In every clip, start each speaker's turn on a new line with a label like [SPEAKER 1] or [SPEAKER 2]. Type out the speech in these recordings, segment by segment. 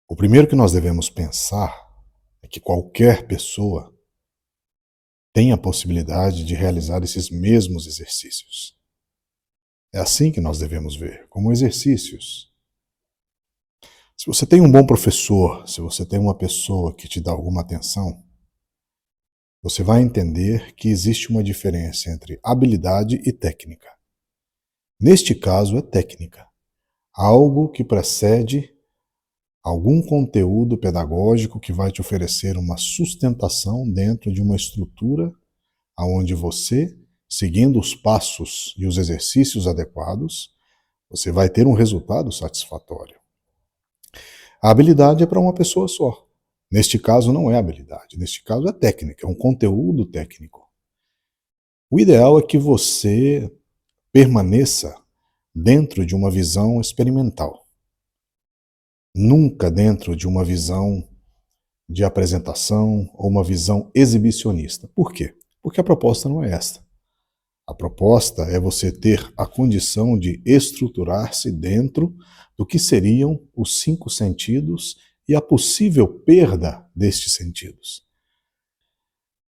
[SPEAKER 1] O primeiro que nós devemos pensar é que qualquer pessoa tem a possibilidade de realizar esses mesmos exercícios. É assim que nós devemos ver, como exercícios. Se você tem um bom professor, se você tem uma pessoa que te dá alguma atenção, você vai entender que existe uma diferença entre habilidade e técnica. Neste caso, é técnica. Algo que precede algum conteúdo pedagógico que vai te oferecer uma sustentação dentro de uma estrutura onde você, seguindo os passos e os exercícios adequados, você vai ter um resultado satisfatório. A habilidade é para uma pessoa só. Neste caso não é habilidade, neste caso é técnica, é um conteúdo técnico. O ideal é que você permaneça dentro de uma visão experimental. Nunca dentro de uma visão de apresentação ou uma visão exibicionista. Por quê? Porque a proposta não é esta. A proposta é você ter a condição de estruturar-se dentro do que seriam os 5 sentidos e a possível perda destes sentidos.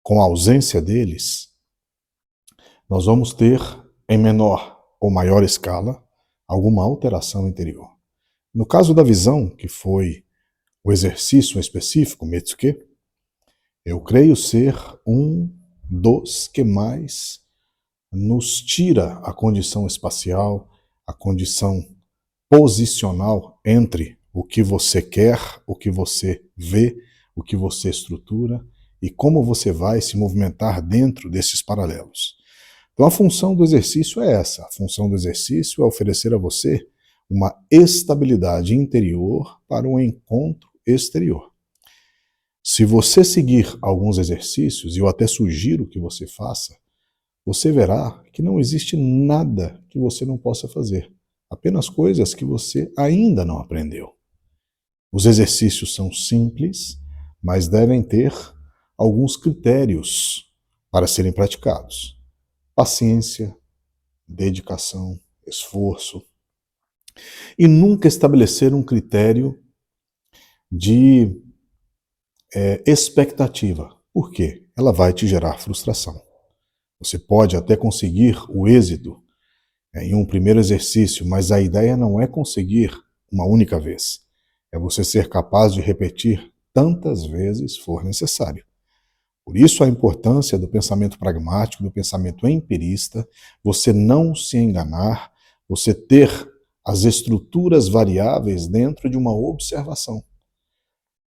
[SPEAKER 1] Com a ausência deles, nós vamos ter, em menor ou maior escala, alguma alteração interior. No caso da visão, que foi o exercício específico, Metsuke, eu creio ser um dos que mais nos tira a condição espacial, a condição posicional entre o que você quer, o que você vê, o que você estrutura e como você vai se movimentar dentro desses paralelos. Então a função do exercício é essa. A função do exercício é oferecer a você uma estabilidade interior para um encontro exterior. Se você seguir alguns exercícios, e eu até sugiro que você faça, você verá que não existe nada que você não possa fazer. Apenas coisas que você ainda não aprendeu. Os exercícios são simples, mas devem ter alguns critérios para serem praticados. Paciência, dedicação, esforço. E nunca estabelecer um critério de expectativa. Por quê? Ela vai te gerar frustração. Você pode até conseguir o êxito em um primeiro exercício, mas a ideia não é conseguir uma única vez. É você ser capaz de repetir tantas vezes for necessário. Por isso a importância do pensamento pragmático, do pensamento empirista, você não se enganar, você ter as estruturas variáveis dentro de uma observação.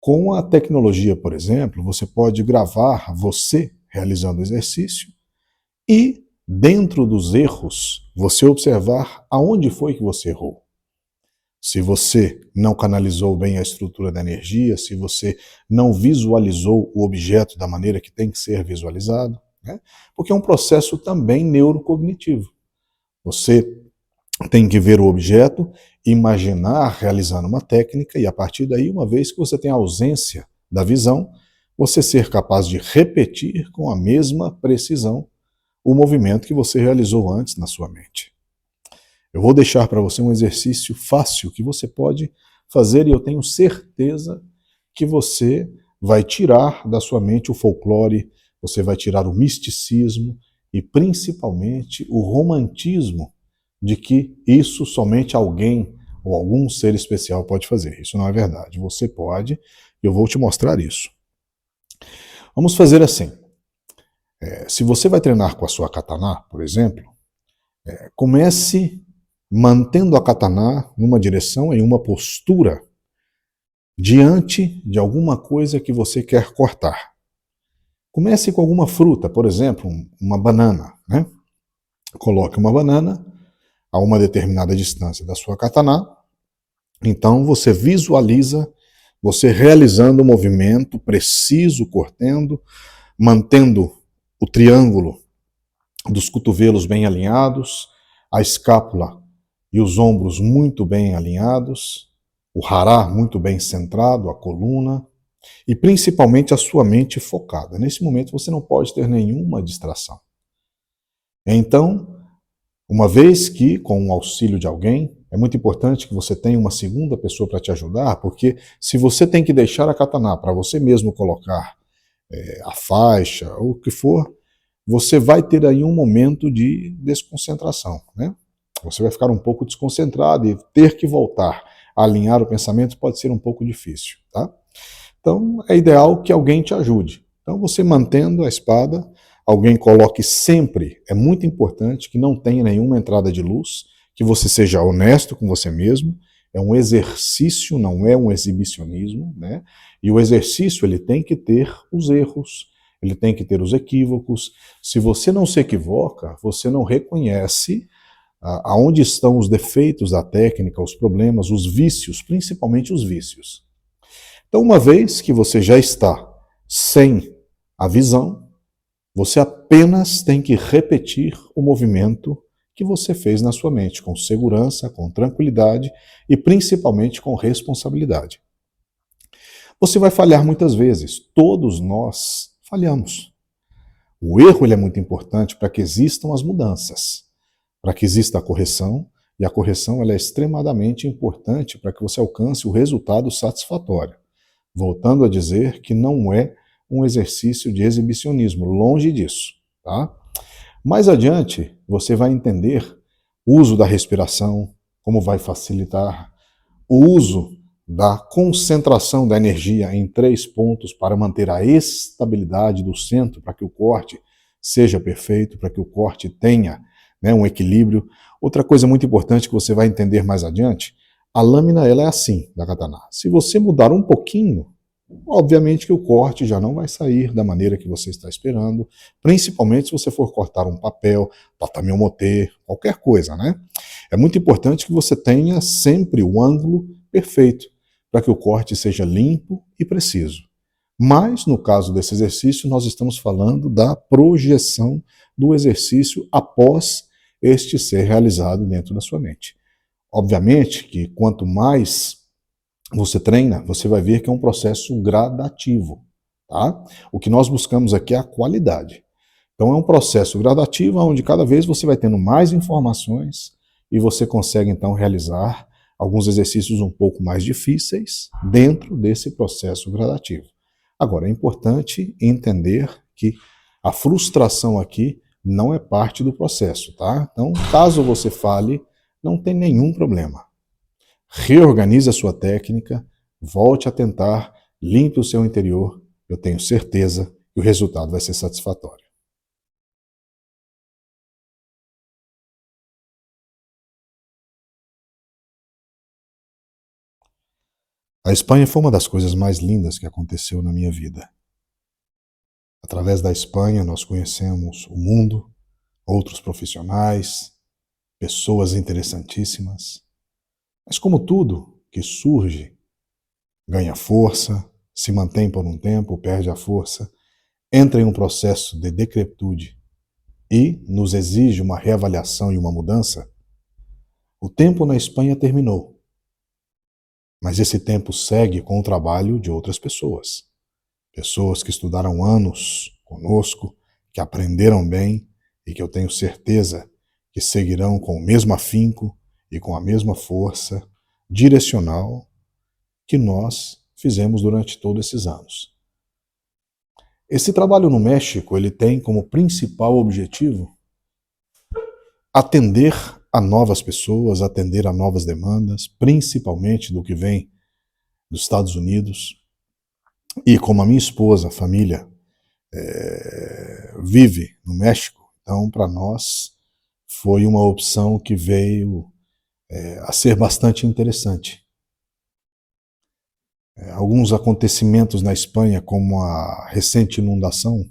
[SPEAKER 1] Com a tecnologia, por exemplo, você pode gravar você realizando o exercício e, dentro dos erros, você observar aonde foi que você errou. Se você não canalizou bem a estrutura da energia, se você não visualizou o objeto da maneira que tem que ser visualizado, né? Porque é um processo também neurocognitivo. Você tem que ver o objeto, imaginar realizando uma técnica e a partir daí, uma vez que você tem a ausência da visão, você ser capaz de repetir com a mesma precisão o movimento que você realizou antes na sua mente. Eu vou deixar para você um exercício fácil que você pode fazer e eu tenho certeza que você vai tirar da sua mente o folclore, você vai tirar o misticismo e principalmente o romantismo de que isso somente alguém ou algum ser especial pode fazer. Isso não é verdade. Você pode, e eu vou te mostrar isso. Vamos fazer assim. Se você vai treinar com a sua katana, por exemplo, comece mantendo a katana numa direção, em uma postura, diante de alguma coisa que você quer cortar. Comece com alguma fruta, por exemplo, uma banana, né? Coloque uma banana a uma determinada distância da sua katana, então você visualiza você realizando o movimento preciso, cortando, mantendo o triângulo dos cotovelos bem alinhados, a escápula e os ombros muito bem alinhados, o hara muito bem centrado, a coluna, e principalmente a sua mente focada. Nesse momento você não pode ter nenhuma distração. Então, uma vez que, com o auxílio de alguém, É muito importante que você tenha uma segunda pessoa para te ajudar, porque se você tem que deixar a katana para você mesmo colocar a faixa ou o que for, você vai ter aí um momento de desconcentração, né? Você vai ficar um pouco desconcentrado e ter que voltar a alinhar o pensamento pode ser um pouco difícil, tá? Então, é ideal que alguém te ajude. Então, você mantendo a espada, alguém coloque sempre, é muito importante que não tenha nenhuma entrada de luz, que você seja honesto com você mesmo, é um exercício, não é um exibicionismo, né? E o exercício, ele tem que ter os erros, ele tem que ter os equívocos. Se você não se equivoca, você não reconhece aonde estão os defeitos da técnica, os problemas, os vícios, principalmente os vícios. Então, uma vez que você já está sem a visão, você apenas tem que repetir o movimento que você fez na sua mente, com segurança, com tranquilidade e principalmente com responsabilidade. Você vai falhar muitas vezes, todos nós falhamos. O erro ele é muito importante para que existam as mudanças, para que exista a correção, e a correção ela é extremadamente importante para que você alcance o resultado satisfatório. Voltando a dizer que não é um exercício de exibicionismo, longe disso, tá? Mais adiante, você vai entender o uso da respiração, como vai facilitar o uso da concentração da energia em 3 pontos para manter a estabilidade do centro, para que o corte seja perfeito, para que o corte tenha, né, um equilíbrio. Outra coisa muito importante que você vai entender mais adiante, a lâmina ela é assim, da katana. Se você mudar um pouquinho, obviamente que o corte já não vai sair da maneira que você está esperando, principalmente se você for cortar um papel, tatame omote, qualquer coisa, né? É muito importante que você tenha sempre o ângulo perfeito, para que o corte seja limpo e preciso. Mas, no caso desse exercício, nós estamos falando da projeção do exercício após este ser realizado dentro da sua mente. Obviamente que quanto mais você treina, você vai ver que é um processo gradativo, tá? O que nós buscamos aqui é a qualidade. Então é um processo gradativo onde cada vez você vai tendo mais informações e você consegue então realizar alguns exercícios um pouco mais difíceis dentro desse processo gradativo. Agora, é importante entender que a frustração aqui não é parte do processo, tá? Então, caso você fale, não tem nenhum problema. Reorganize a sua técnica, volte a tentar, limpe o seu interior, eu tenho certeza que o resultado vai ser satisfatório. A Espanha foi uma das coisas mais lindas que aconteceu na minha vida. Através da Espanha nós conhecemos o mundo, outros profissionais, pessoas interessantíssimas. Mas como tudo que surge, ganha força, se mantém por um tempo, perde a força, entra em um processo de decrepitude e nos exige uma reavaliação e uma mudança, o tempo na Espanha terminou. Mas esse tempo segue com o trabalho de outras pessoas. Pessoas que estudaram anos conosco, que aprenderam bem e que eu tenho certeza que seguirão com o mesmo afinco e com a mesma força direcional que nós fizemos durante todos esses anos. Esse trabalho no México, ele tem como principal objetivo atender a novas pessoas, atender a novas demandas, principalmente do que vem dos Estados Unidos. E como a minha esposa, a família, vive no México, então para nós foi uma opção que veio a ser bastante interessante. Alguns acontecimentos na Espanha, como a recente inundação,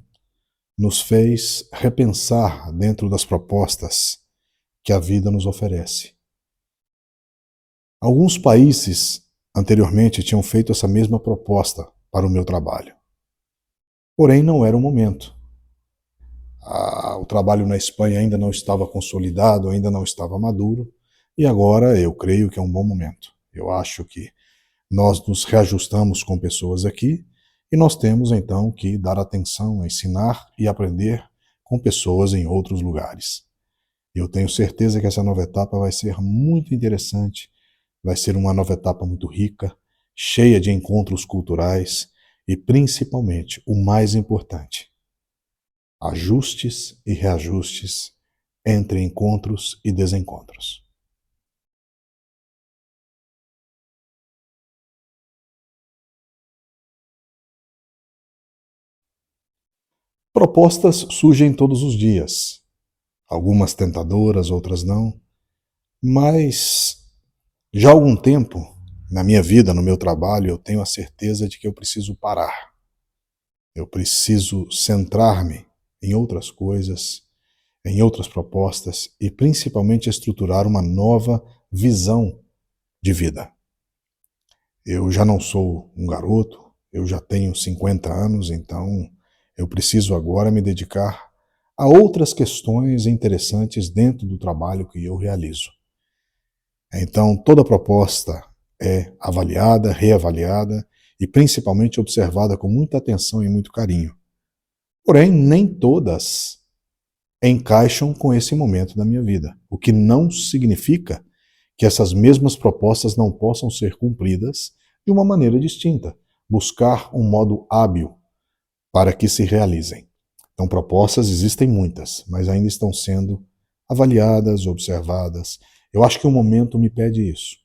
[SPEAKER 1] nos fez repensar dentro das propostas que a vida nos oferece. Alguns países anteriormente tinham feito essa mesma proposta para o meu trabalho. Porém, não era o momento. O trabalho na Espanha ainda não estava consolidado, ainda não estava maduro, e agora eu creio que é um bom momento. Eu acho que nós nos reajustamos com pessoas aqui e nós temos então que dar atenção, ensinar e aprender com pessoas em outros lugares. E eu tenho certeza que essa nova etapa vai ser muito interessante, vai ser uma nova etapa muito rica, cheia de encontros culturais e, principalmente, o mais importante, ajustes e reajustes entre encontros e desencontros. Propostas surgem todos os dias, algumas tentadoras, outras não, mas já há algum tempo, na minha vida, no meu trabalho, eu tenho a certeza de que eu preciso parar. Eu preciso centrar-me em outras coisas, em outras propostas e principalmente estruturar uma nova visão de vida. Eu já não sou um garoto, eu já tenho 50 anos, então eu preciso agora me dedicar a outras questões interessantes dentro do trabalho que eu realizo. Então, toda proposta é avaliada, reavaliada e principalmente observada com muita atenção e muito carinho. Porém, nem todas encaixam com esse momento da minha vida, o que não significa que essas mesmas propostas não possam ser cumpridas de uma maneira distinta, buscar um modo hábil para que se realizem. Então, propostas existem muitas, mas ainda estão sendo avaliadas, observadas. Eu acho que o momento me pede isso.